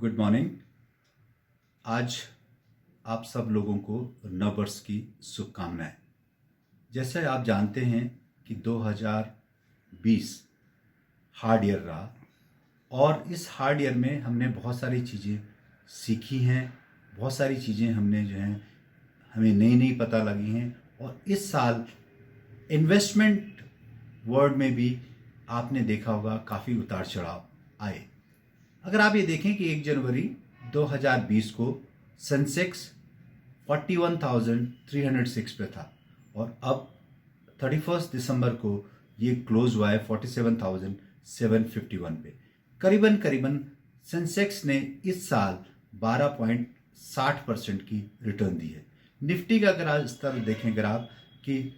Good morning. आज आप सब लोगों को नववर्ष की शुभकामनाएं। जैसे आप जानते हैं कि 2020 हार्ड ईयर रहा और इस हार्ड ईयर में हमने बहुत सारी चीज़ें सीखी हैं, बहुत सारी चीज़ें हमने जो हैं हमें नई नई पता लगी हैं। और इस साल इन्वेस्टमेंट वर्ल्ड में भी आपने देखा होगा काफ़ी उतार चढ़ाव आए। अगर आप ये देखें कि 1 जनवरी 2020 को सेंसेक्स 41,306 पे था और अब 31 दिसंबर को ये क्लोज हुआ है 47,751 पे। करीबन सेंसेक्स ने इस साल 12.60% की रिटर्न दी है। निफ्टी का अगर आज इस तरह देखें ग्राफ कि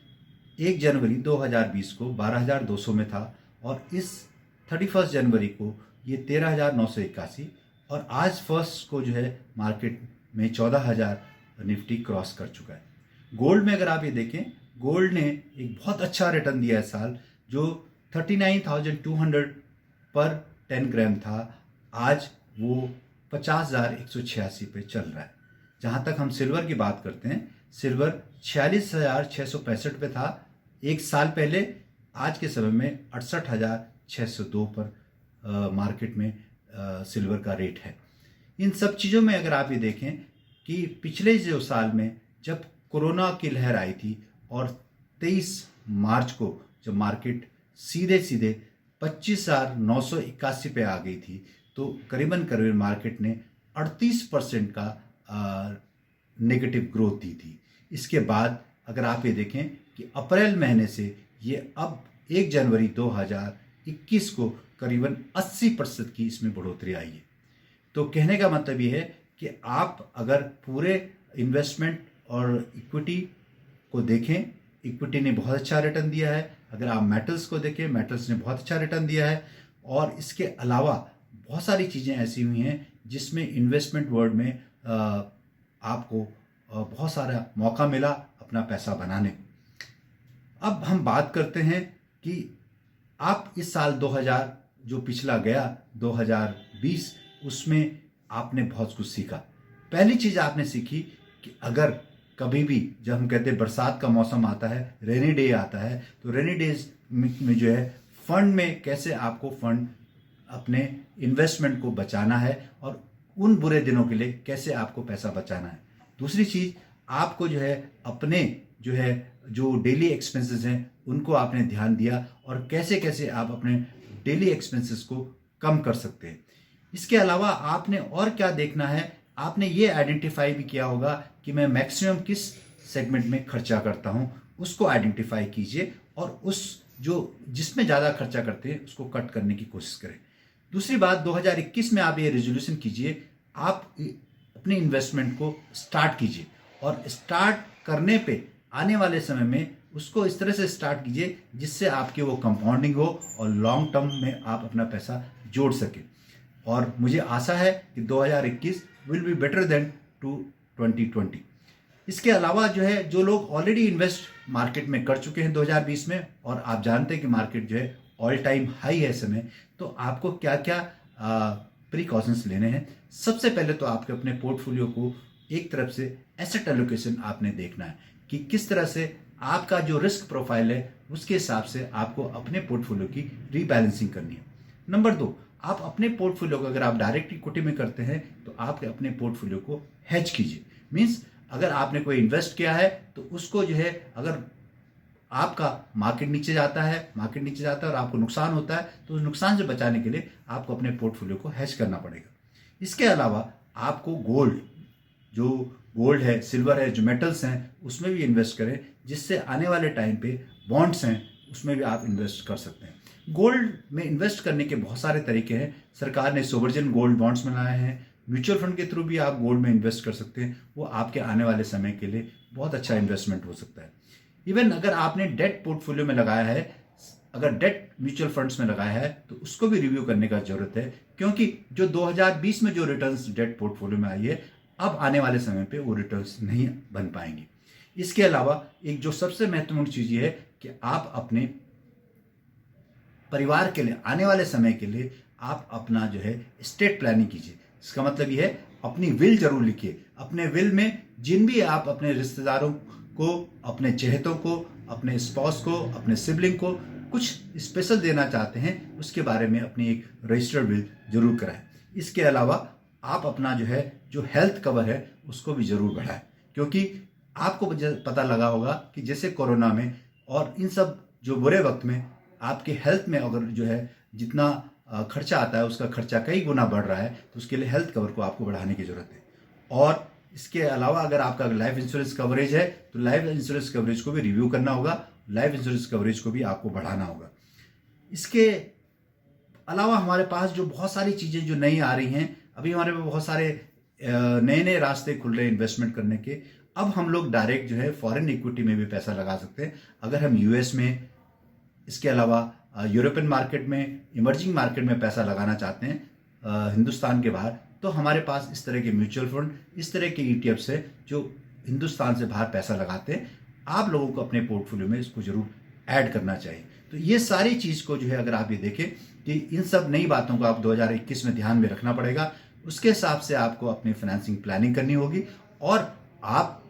1 जनवरी 2020 को 12,200 में था और इस 31 जनवरी को ये 13,981 और आज फर्स्ट को जो है मार्केट में 14,000 निफ्टी क्रॉस कर चुका है। गोल्ड में अगर आप ये देखें, गोल्ड ने एक बहुत अच्छा रिटर्न दिया है साल, जो 39,200 पर 10 ग्राम था, आज वो 50,186 पे चल रहा है। जहाँ तक हम सिल्वर की बात करते हैं, सिल्वर 46,665 पे था एक साल पहले, आज के समय में 68,602 पर मार्केट में सिल्वर का रेट है। इन सब चीज़ों में अगर आप ये देखें कि पिछले जो साल में जब कोरोना की लहर आई थी और 23 मार्च को जब मार्केट सीधे 25,981 पे आ गई थी, तो करीबन मार्केट ने 38% का नेगेटिव ग्रोथ दी थी। इसके बाद अगर आप ये देखें कि अप्रैल महीने से ये अब 1 जनवरी 2021 को करीबन 80% की इसमें बढ़ोतरी आई है। तो कहने का मतलब ये है कि आप अगर पूरे इन्वेस्टमेंट और इक्विटी को देखें, इक्विटी ने बहुत अच्छा रिटर्न दिया है। अगर आप मेटल्स को देखें, मेटल्स ने बहुत अच्छा रिटर्न दिया है। और इसके अलावा बहुत सारी चीज़ें ऐसी हुई हैं जिसमें इन्वेस्टमेंट वर्ल्ड में आपको बहुत सारा मौका मिला अपना पैसा बनाने को। अब हम बात करते हैं कि आप इस साल 2000 जो पिछला गया 2020, उसमें आपने बहुत कुछ सीखा। पहली चीज़ आपने सीखी कि अगर कभी भी जब हम कहते हैं बरसात का मौसम आता है, रेनी डे आता है, तो रेनी डेज में जो है फंड में कैसे आपको फंड अपने इन्वेस्टमेंट को बचाना है और उन बुरे दिनों के लिए कैसे आपको पैसा बचाना है। दूसरी चीज़, आपको जो है अपने जो डेली एक्सपेंसेस हैं उनको आपने ध्यान दिया और कैसे कैसे आप अपने डेली एक्सपेंसेस को कम कर सकते हैं। इसके अलावा आपने और क्या देखना है, आपने ये आइडेंटिफाई भी किया होगा कि मैं मैक्सिमम किस सेगमेंट में खर्चा करता हूँ, उसको आइडेंटिफाई कीजिए और उस जिसमें ज़्यादा खर्चा करते हैं उसको कट करने की कोशिश करें। दूसरी बात, 2021 में आप ये रेजोल्यूशन कीजिए, आप अपने इन्वेस्टमेंट को स्टार्ट कीजिए और स्टार्ट करने पे आने वाले समय में उसको इस तरह से स्टार्ट कीजिए जिससे आपकी वो कंपाउंडिंग हो और लॉन्ग टर्म में आप अपना पैसा जोड़ सकें। और मुझे आशा है कि 2021 विल बी बेटर देन 2020। इसके अलावा जो लोग ऑलरेडी इन्वेस्ट मार्केट में कर चुके हैं 2020 में, और आप जानते हैं कि मार्केट जो है ऑल टाइम हाई है इस समय, तो आपको क्या क्या प्रिकॉशंस लेने हैं। सबसे पहले तो आपके अपने पोर्टफोलियो को एक तरफ से एसेट एलोकेशन आपने देखना है कि किस तरह से आपका जो रिस्क प्रोफाइल है उसके हिसाब से आपको अपने पोर्टफोलियो की रीबैलेंसिंग करनी है। नंबर 2, आप अपने पोर्टफोलियो को अगर आप डायरेक्ट इक्विटी में करते हैं तो आप अपने पोर्टफोलियो को हेज कीजिए। मीन्स अगर आपने कोई इन्वेस्ट किया है तो उसको जो है, अगर आपका मार्केट नीचे जाता है और आपको नुकसान होता है तो उस नुकसान से बचाने के लिए आपको अपने पोर्टफोलियो को हेज करना पड़ेगा। इसके अलावा आपको गोल्ड है, सिल्वर है, जो मेटल्स हैं उसमें भी इन्वेस्ट करें, जिससे आने वाले टाइम पे बॉन्ड्स हैं उसमें भी आप इन्वेस्ट कर सकते हैं। गोल्ड में इन्वेस्ट करने के बहुत सारे तरीके हैं। सरकार ने सोवरजन गोल्ड बॉन्ड्स बनाए हैं, म्यूचुअल फंड के थ्रू भी आप गोल्ड में इन्वेस्ट कर सकते हैं। वो आपके आने वाले समय के लिए बहुत अच्छा इन्वेस्टमेंट हो सकता है। इवन अगर आपने डेट पोर्टफोलियो में लगाया है, अगर डेट म्यूचुअल फंड्स में लगाया है तो उसको भी रिव्यू करने का जरूरत है, क्योंकि जो 2020 में जो रिटर्न्स डेट पोर्टफोलियो में आई है, अब आने वाले समय पे वो रिटर्न्स नहीं बन पाएंगी। इसके अलावा एक जो सबसे महत्वपूर्ण चीज ये है कि आप अपने परिवार के लिए आने वाले समय के लिए आप अपना जो है एस्टेट प्लानिंग कीजिए। इसका मतलब ये है अपनी विल जरूर लिखिए। अपने विल में जिन भी आप अपने रिश्तेदारों को, अपने चहेतों को, अपने स्पाउस को, अपने सिबलिंग को कुछ स्पेशल देना चाहते हैं, उसके बारे में अपनी एक रजिस्टर्ड विल जरूर कराएं। इसके अलावा आप अपना जो हेल्थ कवर है उसको भी जरूर बढ़ाएं, क्योंकि आपको पता लगा होगा कि जैसे कोरोना में और इन सब जो बुरे वक्त में आपके हेल्थ में अगर जितना खर्चा आता है उसका खर्चा कई गुना बढ़ रहा है, तो उसके लिए हेल्थ कवर को आपको बढ़ाने की जरूरत है। और इसके अलावा अगर आपका लाइफ इंश्योरेंस कवरेज है तो लाइफ इंश्योरेंस कवरेज को भी रिव्यू करना होगा, लाइफ इंश्योरेंस कवरेज को भी आपको बढ़ाना होगा। इसके अलावा हमारे पास जो बहुत सारी चीज़ें जो नई आ रही हैं, अभी हमारे पास बहुत सारे नए नए रास्ते खुल रहे हैं इन्वेस्टमेंट करने के। अब हम लोग डायरेक्ट फॉरेन इक्विटी में भी पैसा लगा सकते हैं। अगर हम यूएस में, इसके अलावा यूरोपियन मार्केट में, इमर्जिंग मार्केट में पैसा लगाना चाहते हैं हिंदुस्तान के बाहर, तो हमारे पास इस तरह के म्यूचुअल फंड, इस तरह के ETFs है जो हिंदुस्तान से बाहर पैसा लगाते हैं। आप लोगों को अपने पोर्टफोलियो में इसको जरूर ऐड करना चाहिए। तो ये सारी चीज़ को अगर आप ये देखें कि इन सब नई बातों को आप 2021 में ध्यान में रखना पड़ेगा। उसके हिसाब से आपको अपनी फाइनेंसिंग प्लानिंग करनी होगी और आप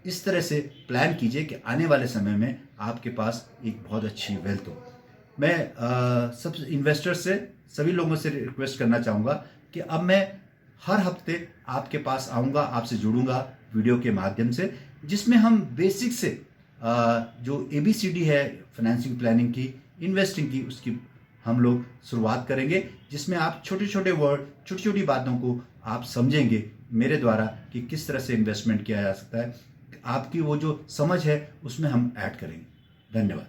इस तरह से प्लान कीजिए कि आने वाले समय में आपके पास एक बहुत अच्छी वेल्थ हो। मैं सब इन्वेस्टर्स से, सभी लोगों से रिक्वेस्ट करना चाहूँगा कि अब मैं हर हफ्ते आपके पास आऊँगा, आपसे जुड़ूंगा वीडियो के माध्यम से, जिसमें हम बेसिक से जो ABCD है फाइनेंसिंग प्लानिंग की, इन्वेस्टिंग की, उसकी हम लोग शुरुआत करेंगे, जिसमें आप छोटे छोटे वर्ड, छोटी छोटी बातों को आप समझेंगे मेरे द्वारा कि किस तरह से इन्वेस्टमेंट किया जा सकता है। आपकी वो जो समझ है उसमें हम ऐड करेंगे। धन्यवाद।